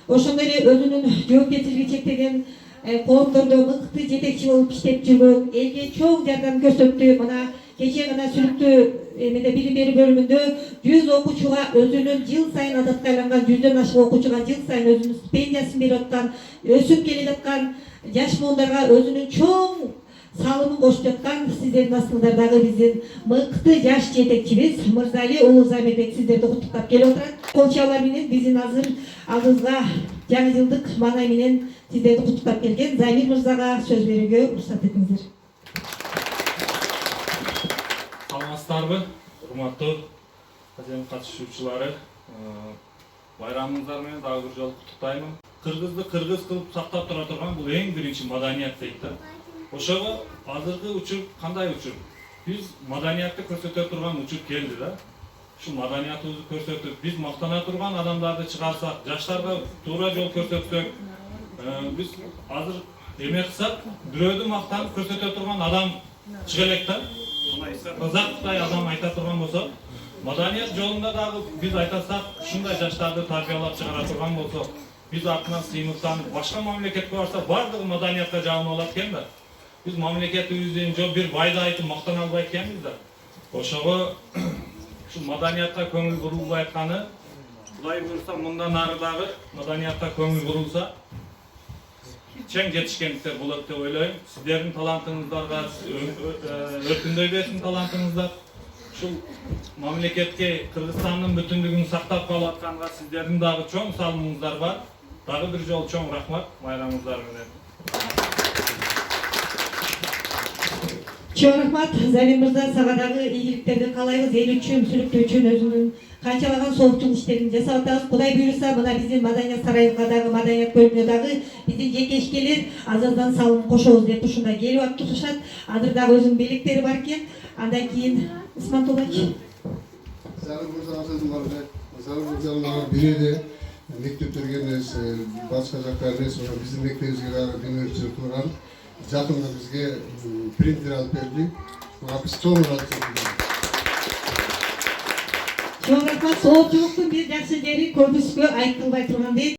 ошондой эле өзүнүн жоопкерчилиги чектелген коомдордо мыкты жетекчи болуп иштеп жүргөн, элге чоң жардам көрсөттү. Мына кечээ гана сүрүктүү эмеде билим берүү бөлүмүндө 100 окуучуга өзүнүн жыл сайын адатка айланган 100дөн ашык окуучуга жыл сайын өзүнүн стипендиясын берип аткан, өсүп келе жаткан жаш муундарга өзүнүн чоң салымын кошуп жаткан сиздердин астыңардагы биздин мыкты жаш жетекчибиз Мырзали Улузамирбек сиздерди куттуктап келип отурат. Кол чабуулар менен биздин азыр алдыбызга жаңы жылдык маанай менен сиздерди куттуктап келген Замир мырзага сөз берүүгө уруксат этиңиздер. Саламатсыздарбы, урматтуу катышуучулары. Байрамыңыздар менен дагы бир жолу куттуктаймын. Кыргызды кыргыз кылып сактап тура турган бул эң биринчи маданият дейт да. Ошого азыркы учур кандай учур? Биз маданиятты көрсөтө турган учур келди да. Ушу маданиятыбызды көрсөтүп, биз мактана турган адамдарды чыгарсак, жаштарга туура жол көрсөтсөк, биз азыр эме кылсак, бирөөдү мактанып көрсөтө турган адам чыга элек да. Казактай адам айта турган болсо, маданият жолунда дагы биз айтасак, ушундай жаштарды тарбиялап чыгара турган болсок, биз артынан сыймыктанып, башка мамлекетке барсак, бардыгы маданиятка жабынып алат экен да. Биз мамлекетибиздин жол бир байды айтып мактана албайт экенбиз да. Ошого ушу маданиятка көңүл бурулбай атканы, Кудай буйрса мындан ары дагы маданиятка көңүл бурулса, чең жетишкендиктер болот деп ойлойм. Сиздердин талантыңыздарга өркүндөй берсин талантыңыздар. Ушул мамлекетке Кыргызстандын бүтүндүгүн сактап калып атканга сиздердин дагы чоң салымыңыздар бар. Дагы бир жолу чоң рахмат байрамыңыздар менен. Чоң рахмат Замир мырза, сага дагы ийгиликтерди каалайбыз. Эл үчүн, сүрүктүү үчүн өзүнүн канчалаган соопчул иштерин жасап атабыз. Кудай буйрса, мына биздин маданият сарайына дагы, маданият бөлүмүнө дагы биздин жеке ишкерлер азырдан салым кошобуз деп ушундай келип алып турушат. Азыр дагы өзүнүн белектери бар экен. Андан кийин Исмантул байчы. Замир мырзанын биреде мектептерге эмес, башка жакка эмес, биздин мектебибизге дагы демөөрчү турган жакында бизге принтер алып берди. Биз чоң Чоң рахмат. Соопчулуктун бир жакшы жери көрүнүшкө айтылбай турган дейт.